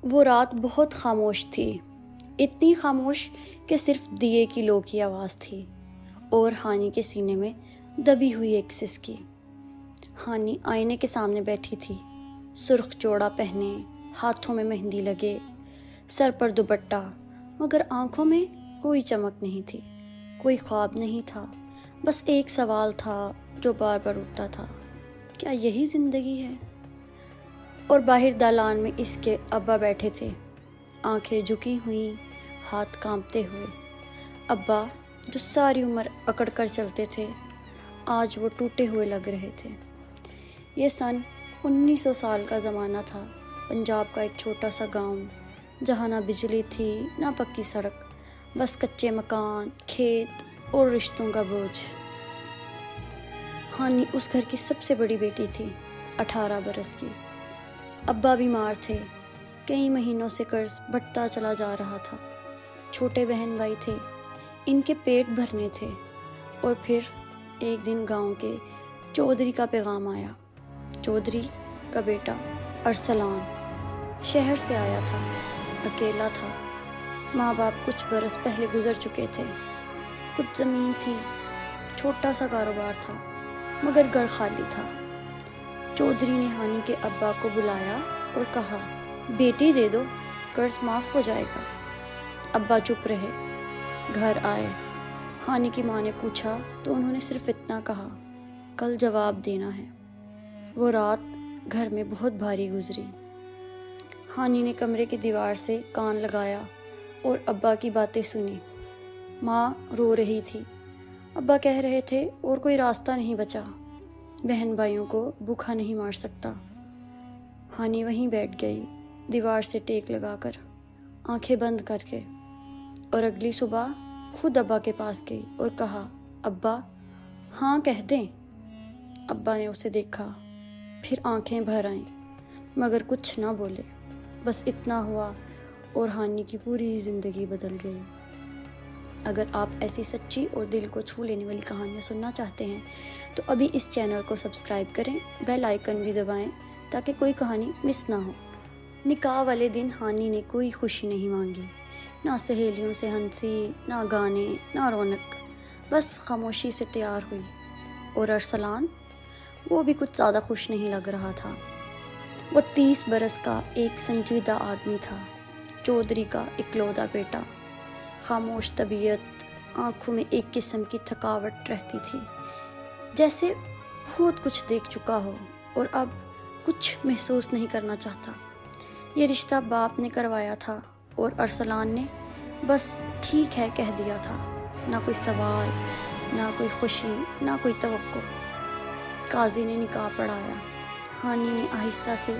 وہ رات بہت خاموش تھی، اتنی خاموش کہ صرف دیے کی لو کی آواز تھی اور ہانی کے سینے میں دبی ہوئی ایک سسکی۔ ہانی آئینے کے سامنے بیٹھی تھی، سرخ چوڑا پہنے، ہاتھوں میں مہندی لگے، سر پر دوپٹہ، مگر آنکھوں میں کوئی چمک نہیں تھی، کوئی خواب نہیں تھا، بس ایک سوال تھا جو بار بار اٹھتا تھا، کیا یہی زندگی ہے؟ اور باہر دالان میں اس کے ابا بیٹھے تھے، آنکھیں جھکی ہوئیں، ہاتھ کانپتے ہوئے۔ ابا جو ساری عمر اکڑ کر چلتے تھے، آج وہ ٹوٹے ہوئے لگ رہے تھے۔ یہ سن 1900 سال کا زمانہ تھا، پنجاب کا ایک چھوٹا سا گاؤں جہاں نہ بجلی تھی نہ پکی سڑک، بس کچے مکان، کھیت اور رشتوں کا بوجھ۔ ہانی اس گھر کی سب سے بڑی بیٹی تھی، 18 برس کی۔ ابا بیمار تھے، کئی مہینوں سے قرض بڑھتا چلا جا رہا تھا۔ چھوٹے بہن بھائی تھے، ان کے پیٹ بھرنے تھے۔ اور پھر ایک دن گاؤں کے چودھری کا پیغام آیا۔ چودھری کا بیٹا ارسلان شہر سے آیا تھا، اکیلا تھا، ماں باپ کچھ برس پہلے گزر چکے تھے، کچھ زمین تھی، چھوٹا سا کاروبار تھا، مگر گھر خالی تھا۔ چودھری نے ہانی کے ابا کو بلایا اور کہا، بیٹی دے دو، قرض معاف ہو جائے گا۔ ابا چپ رہے، گھر آئے۔ ہانی کی ماں نے پوچھا تو انہوں نے صرف اتنا کہا، کل جواب دینا ہے۔ وہ رات گھر میں بہت بھاری گزری۔ ہانی نے کمرے کی دیوار سے کان لگایا اور ابا کی باتیں سنی۔ ماں رو رہی تھی، ابا کہہ رہے تھے اور کوئی راستہ نہیں بچا، بہن بھائیوں کو بھوکا نہیں مار سکتا۔ ہانی وہیں بیٹھ گئی، دیوار سے ٹیک لگا کر، آنکھیں بند کر کے، اور اگلی صبح خود ابا کے پاس گئی اور کہا، ابا ہاں کہہ دیں۔ ابا نے اسے دیکھا، پھر آنکھیں بھر آئیں، مگر کچھ نہ بولے، بس اتنا ہوا اور ہانی کی پوری زندگی بدل گئی۔ اگر آپ ایسی سچی اور دل کو چھو لینے والی کہانیاں سننا چاہتے ہیں تو ابھی اس چینل کو سبسکرائب کریں، بیل آئیکن بھی دبائیں تاکہ کوئی کہانی مس نہ ہو۔ نکاح والے دن ہانی نے کوئی خوشی نہیں مانگی، نہ سہیلیوں سے ہنسی، نہ گانے، نہ رونق، بس خاموشی سے تیار ہوئی۔ اور ارسلان، وہ بھی کچھ زیادہ خوش نہیں لگ رہا تھا۔ وہ 30 برس کا ایک سنجیدہ آدمی تھا، چودھری کا اکلوتا بیٹا، خاموش طبیعت، آنکھوں میں ایک قسم کی تھکاوٹ رہتی تھی، جیسے بہت کچھ دیکھ چکا ہو اور اب کچھ محسوس نہیں کرنا چاہتا۔ یہ رشتہ باپ نے کروایا تھا اور ارسلان نے بس ٹھیک ہے کہہ دیا تھا، نہ کوئی سوال، نہ کوئی خوشی، نہ کوئی توقع۔ قاضی نے نکاح پڑھایا، ہانی نے آہستہ سے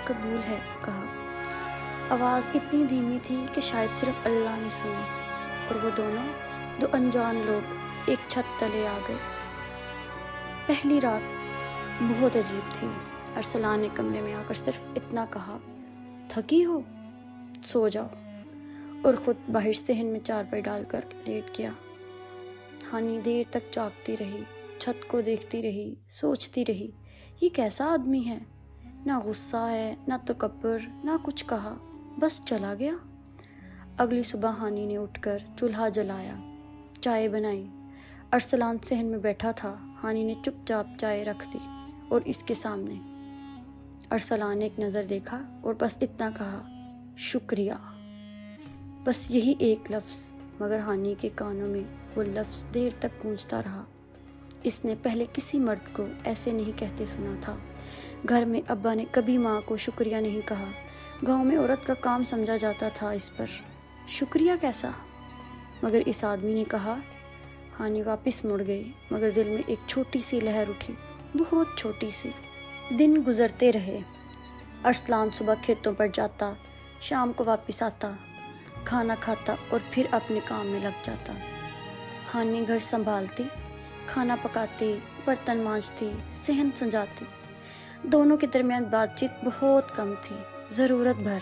قبول ہے کہا، آواز اتنی دھیمی تھی کہ شاید صرف اللہ نے سنی، اور وہ دونوں، دو انجان لوگ، ایک چھت تلے آ گئے۔ پہلی رات بہت عجیب تھی۔ ارسلان نے کمرے میں آ کر صرف اتنا کہا، تھکی ہو؟ سو جاؤ، اور خود باہر صحن میں چارپائی ڈال کر لیٹ گیا۔ ہانی دیر تک جاگتی رہی، چھت کو دیکھتی رہی، سوچتی رہی، یہ کیسا آدمی ہے؟ نہ غصہ ہے، نہ تکبر، نہ کچھ کہا، بس چلا گیا۔ اگلی صبح ہانی نے اٹھ کر چولہا جلایا، چائے بنائی۔ ارسلان صحن میں بیٹھا تھا، ہانی نے چپ چاپ چائے رکھ دی اور اس کے سامنے۔ ارسلان نے ایک نظر دیکھا اور بس اتنا کہا، شکریہ، بس یہی ایک لفظ، مگر ہانی کے کانوں میں وہ لفظ دیر تک گونجتا رہا۔ اس نے پہلے کسی مرد کو ایسے نہیں کہتے سنا تھا۔ گھر میں ابا نے کبھی ماں کو شکریہ نہیں کہا، گاؤں میں عورت کا کام سمجھا جاتا تھا اس پر، شکریہ کیسا؟ مگر اس آدمی نے کہا۔ ہانی واپس مڑ گئی، مگر دل میں ایک چھوٹی سی لہر اٹھی، بہت چھوٹی سی۔ دن گزرتے رہے، ارسلان صبح کھیتوں پر جاتا، شام کو واپس آتا، کھانا کھاتا اور پھر اپنے کام میں لگ جاتا۔ ہانی گھر سنبھالتی، کھانا پکاتی، برتن مانجتی، صحن سجاتی۔ دونوں کے درمیان بات چیت بہت کم تھی، ضرورت بھر۔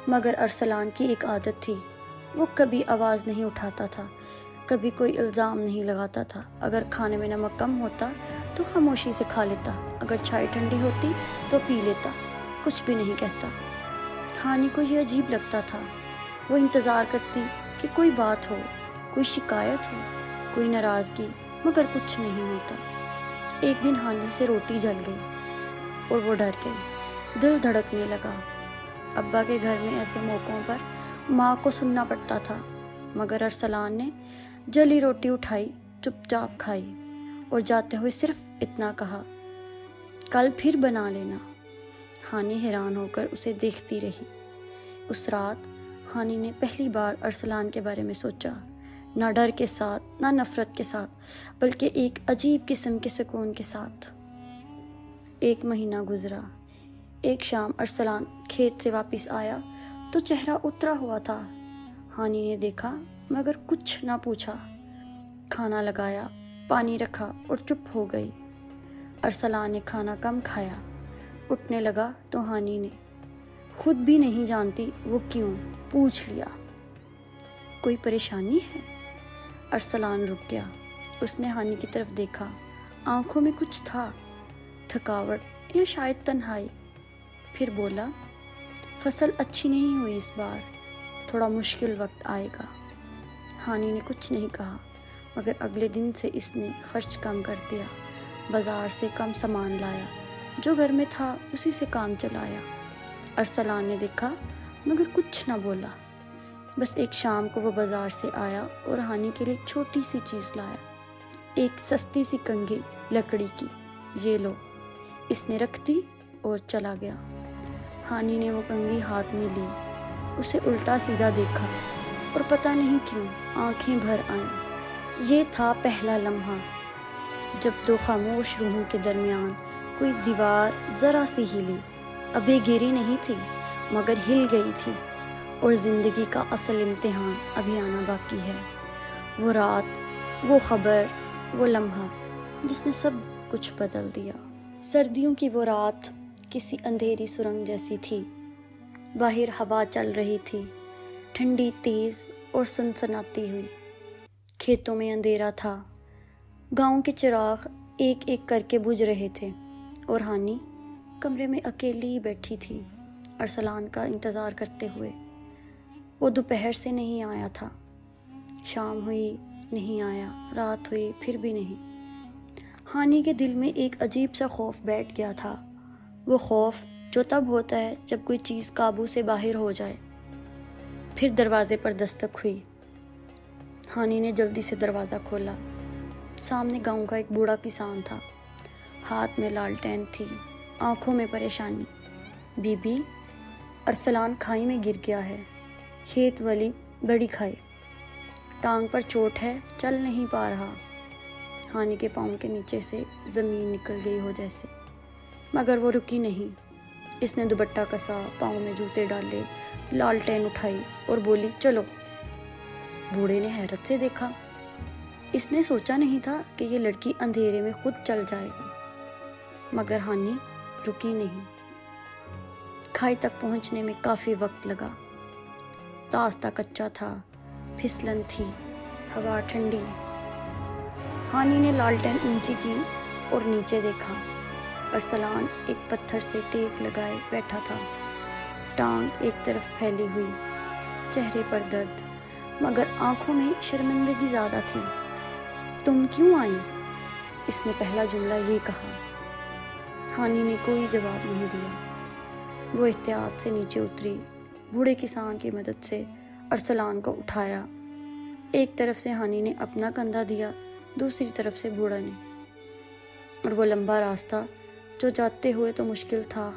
مگر ارسلان کی ایک عادت تھی، وہ کبھی آواز نہیں اٹھاتا تھا، کبھی کوئی الزام نہیں لگاتا تھا۔ اگر کھانے میں نمک کم ہوتا تو خاموشی سے کھا لیتا، اگر چائے ٹھنڈی ہوتی تو پی لیتا، کچھ بھی نہیں کہتا۔ ہانی کو یہ عجیب لگتا تھا۔ وہ انتظار کرتی کہ کوئی بات ہو، کوئی شکایت ہو، کوئی ناراضگی، مگر کچھ نہیں ہوتا۔ ایک دن ہانی سے روٹی جل گئی اور وہ ڈر گئی، دل دھڑکنے لگا۔ ابا کے گھر میں ایسے موقعوں پر ماں کو سننا پڑتا تھا، مگر ارسلان نے جلی روٹی اٹھائی، چپ چاپ کھائی اور جاتے ہوئے صرف اتنا کہا، کل پھر بنا لینا۔ ہانی حیران ہو کر اسے دیکھتی رہی۔ اس رات ہانی نے پہلی بار ارسلان کے بارے میں سوچا، نہ ڈر کے ساتھ، نہ نفرت کے ساتھ، بلکہ ایک عجیب قسم کے سکون کے ساتھ۔ ایک مہینہ گزرا۔ ایک شام ارسلان کھیت سے واپس آیا تو چہرہ اترا ہوا تھا۔ ہانی نے دیکھا مگر کچھ نہ پوچھا۔ کھانا لگایا، پانی رکھا اور چپ ہو گئی۔ ارسلان نے کھانا کم کھایا۔ اٹھنے لگا تو ہانی نے خود بھی نہیں جانتی وہ کیوں پوچھ لیا، کوئی پریشانی ہے؟ ارسلان رک گیا۔ اس نے ہانی کی طرف دیکھا، آنکھوں میں کچھ تھا، تھکاوٹ یا شاید تنہائی۔ پھر بولا، فصل اچھی نہیں ہوئی اس بار، تھوڑا مشکل وقت آئے گا۔ ہانی نے کچھ نہیں کہا، مگر اگلے دن سے اس نے خرچ کم کر دیا، بازار سے کم سامان لایا، جو گھر میں تھا اسی سے کام چلایا۔ ارسلان نے دیکھا مگر کچھ نہ بولا۔ بس ایک شام کو وہ بازار سے آیا اور ہانی کے لیے ایک چھوٹی سی چیز لایا، ایک سستی سی کنگھی لکڑی کی۔ یہ لو، اس نے رکھ دی اور چلا گیا۔ ہانی نے وہ کنگھی ہاتھ میں لی، اسے الٹا سیدھا دیکھا اور پتہ نہیں کیوں آنکھیں بھر آئیں۔ یہ تھا پہلا لمحہ جب دو خاموش روحوں کے درمیان کوئی دیوار ذرا سی ہلی، ابھی گری نہیں تھی مگر ہل گئی تھی، اور زندگی کا اصل امتحان ابھی آنا باقی ہے۔ وہ رات، وہ خبر، وہ لمحہ جس نے سب کچھ بدل دیا۔ سردیوں کی وہ رات کسی اندھیری سرنگ جیسی تھی۔ باہر ہوا چل رہی تھی، ٹھنڈی، تیز اور سنسناتی ہوئی۔ کھیتوں میں اندھیرا تھا، گاؤں کے چراغ ایک ایک کر کے بجھ رہے تھے، اور ہانی کمرے میں اکیلی ہی بیٹھی تھی، ارسلان کا انتظار کرتے ہوئے۔ وہ دوپہر سے نہیں آیا تھا، شام ہوئی نہیں آیا، رات ہوئی پھر بھی نہیں۔ ہانی کے دل میں ایک عجیب سا خوف بیٹھ گیا تھا، وہ خوف جو تب ہوتا ہے جب کوئی چیز قابو سے باہر ہو جائے۔ پھر دروازے پر دستک ہوئی۔ ہانی نے جلدی سے دروازہ کھولا۔ سامنے گاؤں کا ایک بوڑھا کسان تھا، ہاتھ میں لالٹین تھی، آنکھوں میں پریشانی۔ بی بی، ارسلان کھائی میں گر گیا ہے، کھیت والی بڑی کھائی، ٹانگ پر چوٹ ہے، چل نہیں پا رہا۔ ہانی کے پاؤں کے نیچے سے زمین نکل گئی ہو جیسے، مگر وہ رکی نہیں۔ اس نے دوپٹہ کسا، پاؤں میں جوتے ڈالے، لالٹین اٹھائی اور بولی، چلو۔ بوڑھے نے حیرت سے دیکھا۔ اس نے سوچا نہیں تھا کہ یہ لڑکی اندھیرے میں خود چل جائے گی، مگر ہانی رکی نہیں۔ کھائی تک پہنچنے میں کافی وقت لگا۔ راستہ کچا تھا، پھسلن تھی، ہوا ٹھنڈی۔ ہانی نے لالٹین اونچی کی اور نیچے دیکھا۔ ارسلان ایک پتھر سے ٹیک لگائے بیٹھا تھا، ٹانگ ایک طرف پھیلی ہوئی، چہرے پر درد، مگر آنکھوں میں شرمندگی زیادہ تھی۔ تم کیوں آئی؟ اس نے پہلا جملہ یہ کہا۔ ہانی نے کوئی جواب نہیں دیا۔ وہ احتیاط سے نیچے اتری، بوڑھے کسان کی مدد سے ارسلان کو اٹھایا۔ ایک طرف سے ہانی نے اپنا کندھا دیا، دوسری طرف سے بوڑھا نے، اور وہ لمبا راستہ جو جاتے ہوئے تو مشکل تھا،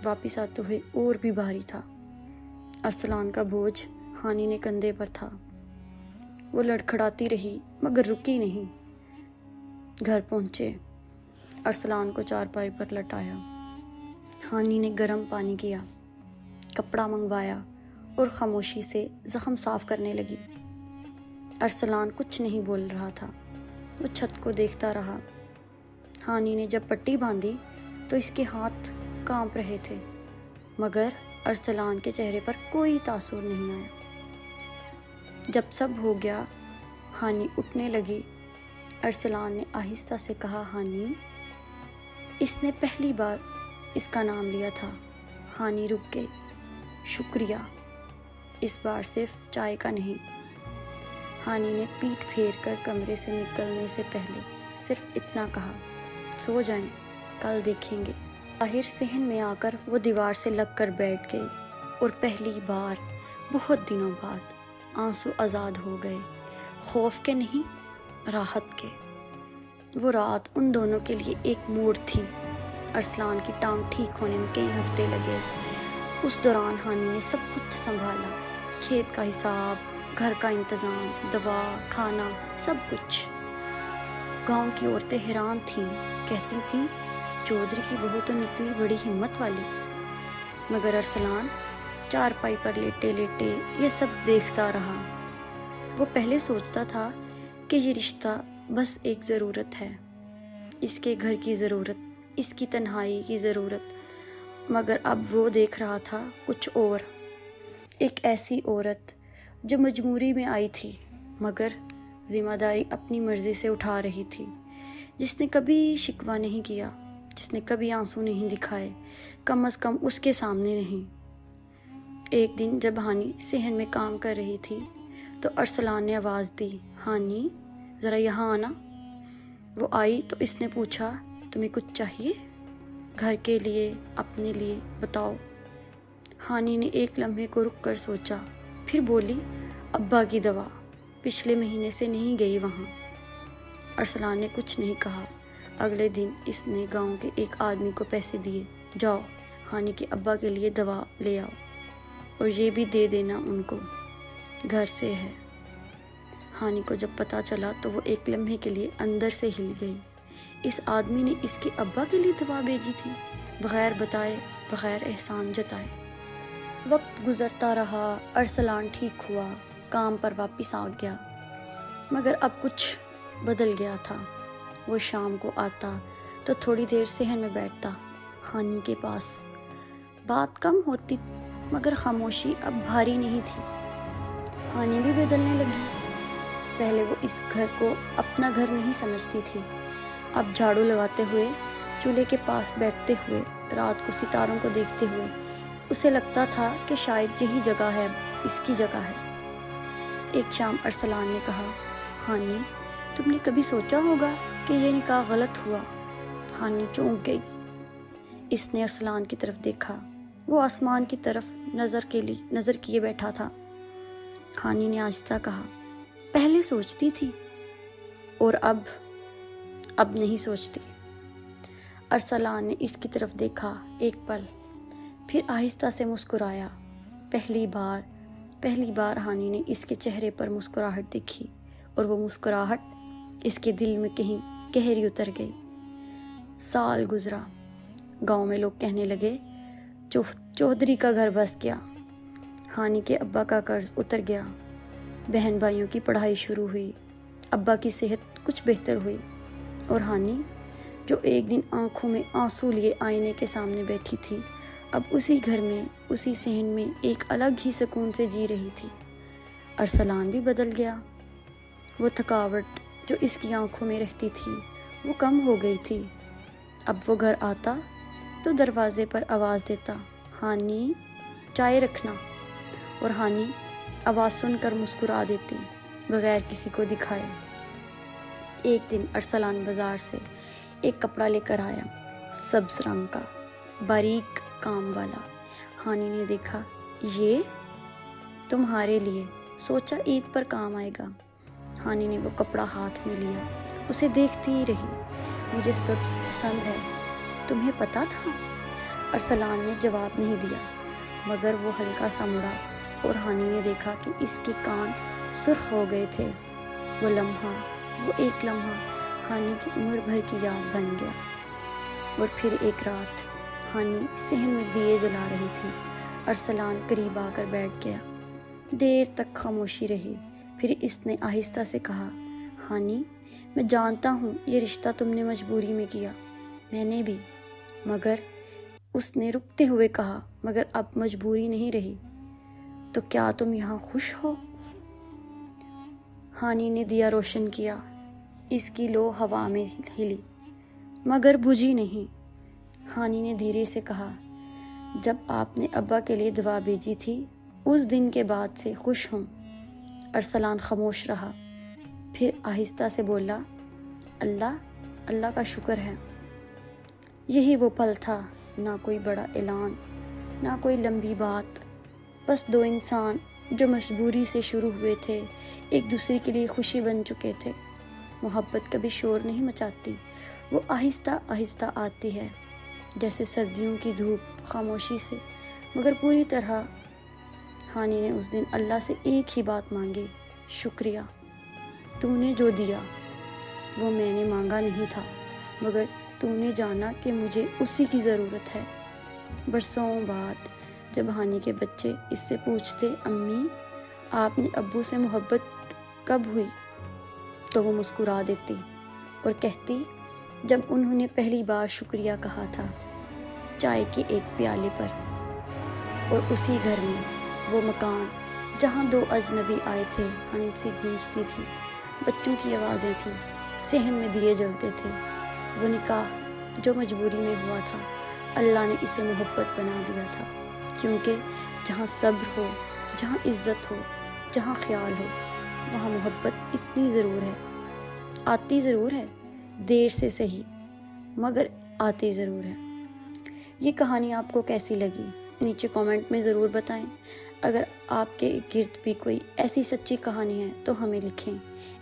واپس آتے ہوئے اور بھی بھاری تھا۔ ارسلان کا بوجھ ہانی نے کندھے پر تھا۔ وہ لڑکھڑاتی رہی مگر رکی نہیں۔ گھر پہنچے، ارسلان کو چارپائی پر لٹایا۔ ہانی نے گرم پانی کیا، کپڑا منگوایا اور خاموشی سے زخم صاف کرنے لگی۔ ارسلان کچھ نہیں بول رہا تھا، وہ چھت کو دیکھتا رہا۔ ہانی نے جب پٹی باندھی تو اس کے ہاتھ کانپ رہے تھے، مگر ارسلان کے چہرے پر کوئی تاثر نہیں آیا۔ جب سب ہو گیا، ہانی اٹھنے لگی۔ ارسلان نے آہستہ سے کہا، ہانی۔ اس نے پہلی بار اس کا نام لیا تھا۔ ہانی رک گئی۔ شکریہ، اس بار صرف چائے کا نہیں۔ ہانی نے پیٹھ پھیر کر کمرے سے نکلنے سے پہلے صرف اتنا کہا، سو جائیں، کل دیکھیں گے۔ باہر صحن میں آ کر وہ دیوار سے لگ کر بیٹھ گئی اور پہلی بار بہت دنوں بعد آنسو آزاد ہو گئے، خوف کے نہیں، راحت کے۔ وہ رات ان دونوں کے لیے ایک موڑ تھی۔ ارسلان کی ٹانگ ٹھیک ہونے میں کئی ہفتے لگے۔ اس دوران ہانی نے سب کچھ سنبھالا، کھیت کا حساب، گھر کا انتظام، دوا، کھانا، سب کچھ۔ گاؤں کی عورتیں حیران تھیں، کہتی تھیں چودھری کی بہو تو نکلی بڑی ہمت والی۔ مگر ارسلان چارپائی پر لیٹے لیٹے یہ سب دیکھتا رہا۔ وہ پہلے سوچتا تھا کہ یہ رشتہ بس ایک ضرورت ہے، اس کے گھر کی ضرورت، اس کی تنہائی کی ضرورت، مگر اب وہ دیکھ رہا تھا کچھ اور، ایک ایسی عورت جو مجبوری میں آئی تھی مگر ذمہ داری اپنی مرضی سے اٹھا رہی تھی، جس نے کبھی شکوہ نہیں کیا، جس نے کبھی آنسو نہیں دکھائے، کم از کم اس کے سامنے نہیں۔ ایک دن جب ہانی صحن میں کام کر رہی تھی تو ارسلان نے آواز دی، ہانی ذرا یہاں آنا۔ وہ آئی تو اس نے پوچھا، تمہیں کچھ چاہیے؟ گھر کے لیے، اپنے لیے، بتاؤ۔ ہانی نے ایک لمحے کو رک کر سوچا، پھر بولی، ابا کی دوا، پچھلے مہینے سے نہیں گئی وہاں۔ ارسلان نے کچھ نہیں کہا۔ اگلے دن اس نے گاؤں کے ایک آدمی کو پیسے دیے، جاؤ ہانی کے ابا کے لیے دوا لے آؤ اور یہ بھی دے دینا ان کو، گھر سے ہے۔ ہانی کو جب پتہ چلا تو وہ ایک لمحے کے لیے اندر سے ہل گئی۔ اس آدمی نے اس کے ابا کے لیے دوا بھیجی تھی، بغیر بتائے، بغیر احسان جتائے۔ وقت گزرتا رہا، ارسلان ٹھیک ہوا، کام پر واپس آ گیا، مگر اب کچھ بدل گیا تھا۔ وہ شام کو آتا تو تھوڑی دیر صحن میں بیٹھتا ہانی کے پاس۔ بات کم ہوتی مگر خاموشی اب بھاری نہیں تھی۔ ہانی بھی بدلنے لگی۔ پہلے وہ اس گھر کو اپنا گھر نہیں سمجھتی تھی، اب جھاڑو لگاتے ہوئے، چولہے کے پاس بیٹھتے ہوئے، رات کو ستاروں کو دیکھتے ہوئے اسے لگتا تھا کہ شاید یہی جگہ ہے، اس کی جگہ ہے۔ ایک شام ارسلان نے کہا، ہانی تم نے کبھی سوچا ہوگا کہ یہ نکاح غلط ہوا؟ ہانی چونک گئی۔ اس نے ارسلان کی طرف دیکھا، وہ آسمان کی طرف نظر کیے بیٹھا تھا۔ ہانی نے آہستہ کہا، پہلے سوچتی تھی اور اب نہیں سوچتی۔ ارسلان نے اس کی طرف دیکھا ایک پل، پھر آہستہ سے مسکرایا۔ پہلی بار ہانی نے اس کے چہرے پر مسکراہٹ دیکھی اور وہ مسکراہٹ اس کے دل میں کہیں گہری اتر گئی۔ سال گزرا، گاؤں میں لوگ کہنے لگے، چودھری کا گھر بس گیا، ہانی کے ابا کا قرض اتر گیا، بہن بھائیوں کی پڑھائی شروع ہوئی، ابا کی صحت کچھ بہتر ہوئی، اور ہانی جو ایک دن آنکھوں میں آنسو لیے آئینے کے سامنے بیٹھی تھی، اب اسی گھر میں، اسی صحن میں ایک الگ ہی سکون سے جی رہی تھی۔ ارسلان بھی بدل گیا۔ وہ تھکاوٹ جو اس کی آنکھوں میں رہتی تھی وہ کم ہو گئی تھی۔ اب وہ گھر آتا تو دروازے پر آواز دیتا، ہانی چائے رکھنا، اور ہانی آواز سن کر مسکرا دیتی بغیر کسی کو دکھائے۔ ایک دن ارسلان بازار سے ایک کپڑا لے کر آیا، سبز رنگ کا، باریک کام والا۔ ہانی نے دیکھا، یہ تمہارے لیے، سوچا عید پر کام آئے گا۔ ہانی نے وہ کپڑا ہاتھ میں لیا، اسے دیکھتی ہی رہی، مجھے سبز پسند ہے، تمہیں پتا تھا؟ ارسلان نے جواب نہیں دیا، مگر وہ ہلکا سا مڑا اور ہانی نے دیکھا کہ اس کے کان سرخ ہو گئے تھے۔ وہ ایک لمحہ ہانی کی عمر بھر کی یاد بن گیا۔ اور پھر ایک رات ہانی صحن میں دیے جلا رہی تھی، ارسلان قریب آ کر بیٹھ گیا۔ دیر تک خاموشی رہی، پھر اس نے آہستہ سے کہا، ہانی میں جانتا ہوں یہ رشتہ تم نے مجبوری میں کیا، میں نے بھی، مگر اس نے رکتے ہوئے کہا، مگر اب مجبوری نہیں رہی، تو کیا تم یہاں خوش ہو؟ ہانی نے دیا روشن کیا، اس کی لو ہوا میں ہلی، مگر بجھی نہیں۔ ہانی نے دھیرے سے کہا، جب آپ نے ابا کے لیے دعا بھیجی تھی اس دن کے بعد سے خوش ہوں۔ ارسلان خاموش رہا، پھر آہستہ سے بولا، اللہ کا شکر ہے۔ یہی وہ پل تھا، نہ کوئی بڑا اعلان، نہ کوئی لمبی بات، بس دو انسان جو مجبوری سے شروع ہوئے تھے، ایک دوسرے کے لیے خوشی بن چکے تھے۔ محبت کبھی شور نہیں مچاتی، وہ آہستہ آہستہ آتی ہے، جیسے سردیوں کی دھوپ، خاموشی سے مگر پوری طرح۔ ہانی نے اس دن اللہ سے ایک ہی بات مانگی، شکریہ، تو نے جو دیا وہ میں نے مانگا نہیں تھا، مگر تو نے جانا کہ مجھے اسی کی ضرورت ہے۔ برسوں بعد جب ہانی کے بچے اس سے پوچھتے، امی آپ نے ابو سے محبت کب ہوئی، تو وہ مسکرا دیتی اور کہتی، جب انہوں نے پہلی بار شکریہ کہا تھا، چائے کے ایک پیالے پر، اور اسی گھر میں، وہ مکان جہاں دو اجنبی آئے تھے، ہنسی گونجتی تھی، بچوں کی آوازیں تھیں، صحن میں دیے جلتے تھے۔ وہ نکاح جو مجبوری میں ہوا تھا، اللہ نے اسے محبت بنا دیا تھا، کیونکہ جہاں صبر ہو، جہاں عزت ہو، جہاں خیال ہو، وہاں محبت اتنی ضرور ہے، آتی ضرور ہے، دیر سے صحیح، مگر آتی ضرور ہے۔ یہ کہانی آپ کو کیسی لگی؟ نیچے کامنٹ میں ضرور بتائیں۔ اگر آپ کے گرد بھی کوئی ایسی سچی کہانی ہے تو ہمیں لکھیں۔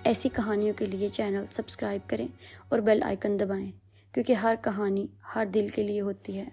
ایسی کہانیوں کے لیے چینل سبسکرائب کریں اور بیل آئیکن دبائیں، کیونکہ ہر کہانی ہر دل کے لیے ہوتی ہے۔